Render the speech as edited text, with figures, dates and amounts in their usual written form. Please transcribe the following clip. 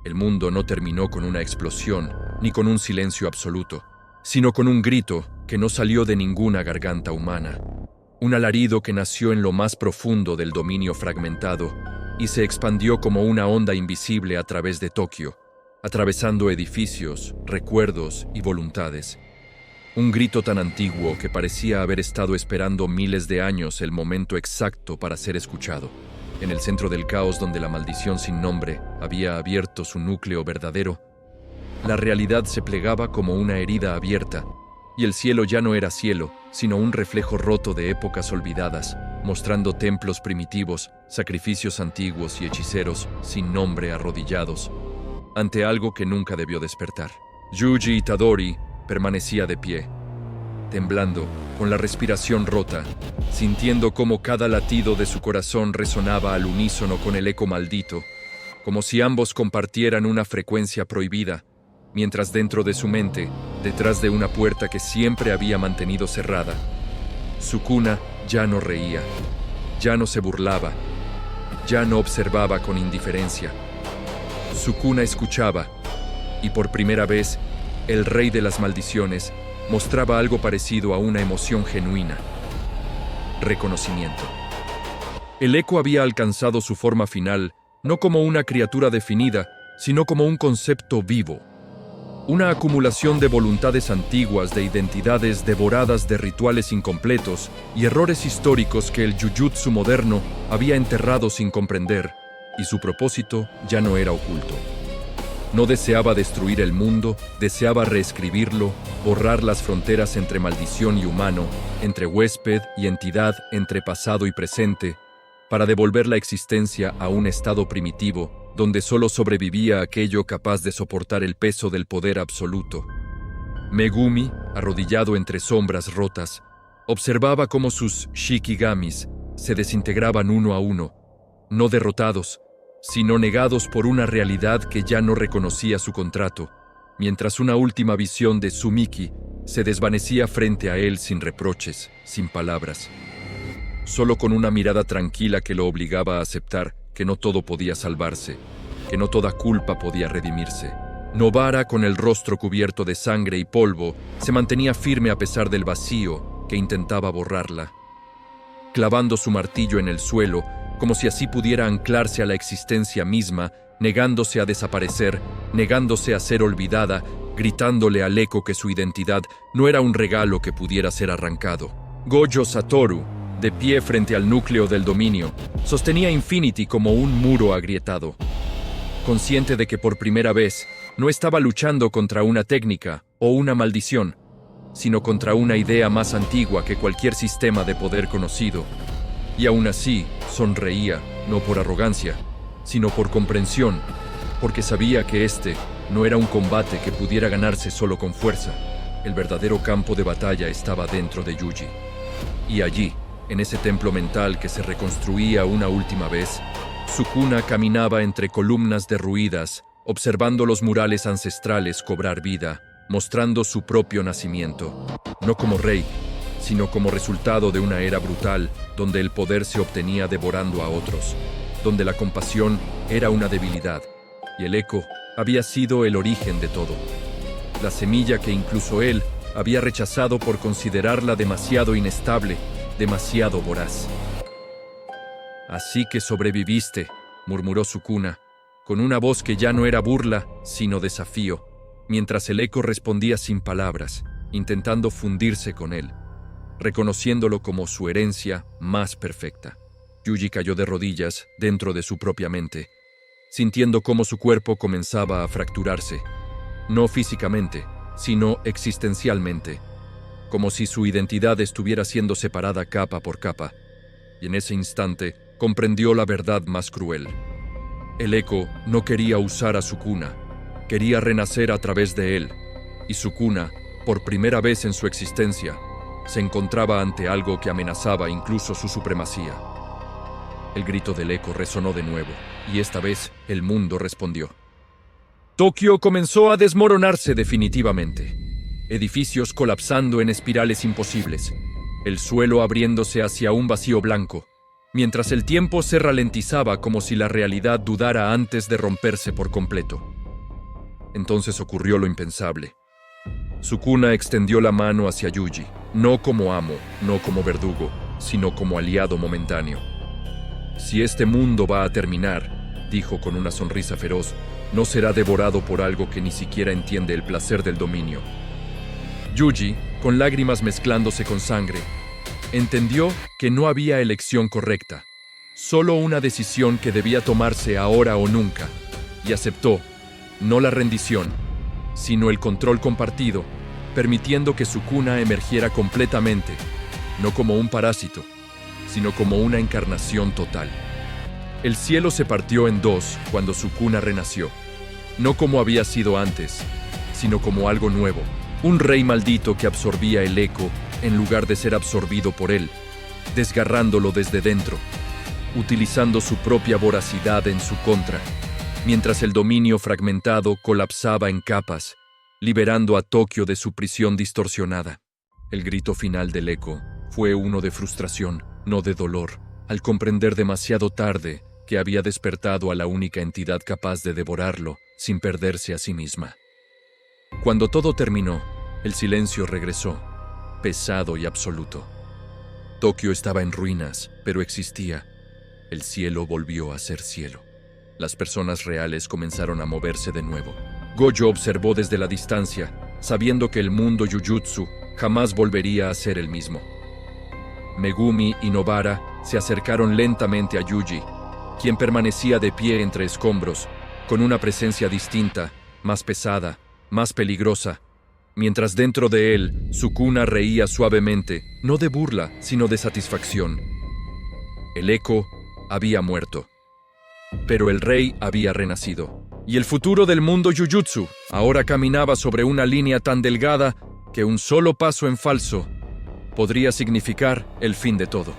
El mundo no terminó con una explosión, ni con un silencio absoluto, sino con un grito que no salió de ninguna garganta humana. Un alarido que nació en lo más profundo del dominio fragmentado y se expandió como una onda invisible a través de Tokio, atravesando edificios, recuerdos y voluntades. Un grito tan antiguo que parecía haber estado esperando miles de años el momento exacto para ser escuchado. En el centro del caos donde la maldición sin nombre había abierto su núcleo verdadero, la realidad se plegaba como una herida abierta, y el cielo ya no era cielo, sino un reflejo roto de épocas olvidadas, mostrando templos primitivos, sacrificios antiguos y hechiceros sin nombre arrodillados, ante algo que nunca debió despertar. Yuji Itadori permanecía de pie, temblando, con la respiración rota, sintiendo cómo cada latido de su corazón resonaba al unísono con el eco maldito, como si ambos compartieran una frecuencia prohibida, mientras dentro de su mente, detrás de una puerta que siempre había mantenido cerrada, Sukuna ya no reía, ya no se burlaba, ya no observaba con indiferencia. Sukuna escuchaba, y por primera vez, el rey de las maldiciones mostraba algo parecido a una emoción genuina: reconocimiento. El eco había alcanzado su forma final, no como una criatura definida, sino como un concepto vivo. Una acumulación de voluntades antiguas, de identidades devoradas de rituales incompletos y errores históricos que el Jujutsu moderno había enterrado sin comprender, y su propósito ya no era oculto. No deseaba destruir el mundo, deseaba reescribirlo, borrar las fronteras entre maldición y humano, entre huésped y entidad, entre pasado y presente, para devolver la existencia a un estado primitivo, donde solo sobrevivía aquello capaz de soportar el peso del poder absoluto. Megumi, arrodillado entre sombras rotas, observaba cómo sus shikigamis se desintegraban uno a uno, no derrotados, sino negados por una realidad que ya no reconocía su contrato, mientras una última visión de Sumiki se desvanecía frente a él sin reproches, sin palabras, solo con una mirada tranquila que lo obligaba a aceptar que no todo podía salvarse, que no toda culpa podía redimirse. Nobara, con el rostro cubierto de sangre y polvo, se mantenía firme a pesar del vacío que intentaba borrarla, clavando su martillo en el suelo, como si así pudiera anclarse a la existencia misma, negándose a desaparecer, negándose a ser olvidada, gritándole al eco que su identidad no era un regalo que pudiera ser arrancado. Gojo Satoru, de pie frente al núcleo del dominio, sostenía Infinity como un muro agrietado, consciente de que por primera vez no estaba luchando contra una técnica o una maldición, sino contra una idea más antigua que cualquier sistema de poder conocido. Y aún así, sonreía, no por arrogancia, sino por comprensión, porque sabía que este no era un combate que pudiera ganarse solo con fuerza. El verdadero campo de batalla estaba dentro de Yuji. Y allí, en ese templo mental que se reconstruía una última vez, Sukuna caminaba entre columnas derruidas, observando los murales ancestrales cobrar vida, mostrando su propio nacimiento, no como rey, sino como resultado de una era brutal donde el poder se obtenía devorando a otros, donde la compasión era una debilidad, y el eco había sido el origen de todo. La semilla que incluso él había rechazado por considerarla demasiado inestable, demasiado voraz. «Así que sobreviviste», murmuró Sukuna, con una voz que ya no era burla, sino desafío, mientras el eco respondía sin palabras, intentando fundirse con él, reconociéndolo como su herencia más perfecta. Yuji cayó de rodillas dentro de su propia mente, sintiendo cómo su cuerpo comenzaba a fracturarse, no físicamente, sino existencialmente, como si su identidad estuviera siendo separada capa por capa, y en ese instante comprendió la verdad más cruel. El eco no quería usar a Sukuna, quería renacer a través de él, y Sukuna, por primera vez en su existencia, se encontraba ante algo que amenazaba incluso su supremacía. El grito del eco resonó de nuevo, y esta vez el mundo respondió. Tokio comenzó a desmoronarse definitivamente. Edificios colapsando en espirales imposibles, el suelo abriéndose hacia un vacío blanco, mientras el tiempo se ralentizaba como si la realidad dudara antes de romperse por completo. Entonces ocurrió lo impensable. Sukuna extendió la mano hacia Yuji, no como amo, no como verdugo, sino como aliado momentáneo. Si este mundo va a terminar, dijo con una sonrisa feroz, no será devorado por algo que ni siquiera entiende el placer del dominio. Yuji, con lágrimas mezclándose con sangre, entendió que no había elección correcta, solo una decisión que debía tomarse ahora o nunca, y aceptó, no la rendición, sino el control compartido, permitiendo que Sukuna emergiera completamente, no como un parásito, sino como una encarnación total. El cielo se partió en dos cuando Sukuna renació, no como había sido antes, sino como algo nuevo, un rey maldito que absorbía el eco en lugar de ser absorbido por él, desgarrándolo desde dentro, utilizando su propia voracidad en su contra, mientras el dominio fragmentado colapsaba en capas, liberando a Tokio de su prisión distorsionada. El grito final del eco fue uno de frustración, no de dolor, al comprender demasiado tarde que había despertado a la única entidad capaz de devorarlo sin perderse a sí misma. Cuando todo terminó, el silencio regresó, pesado y absoluto. Tokio estaba en ruinas, pero existía. El cielo volvió a ser cielo. Las personas reales comenzaron a moverse de nuevo. Gojo observó desde la distancia, sabiendo que el mundo Jujutsu jamás volvería a ser el mismo. Megumi y Nobara se acercaron lentamente a Yuji, quien permanecía de pie entre escombros, con una presencia distinta, más pesada, más peligrosa, mientras dentro de él, Sukuna reía suavemente, no de burla, sino de satisfacción. El eco había muerto, pero el rey había renacido, y el futuro del mundo Jujutsu ahora caminaba sobre una línea tan delgada que un solo paso en falso podría significar el fin de todo.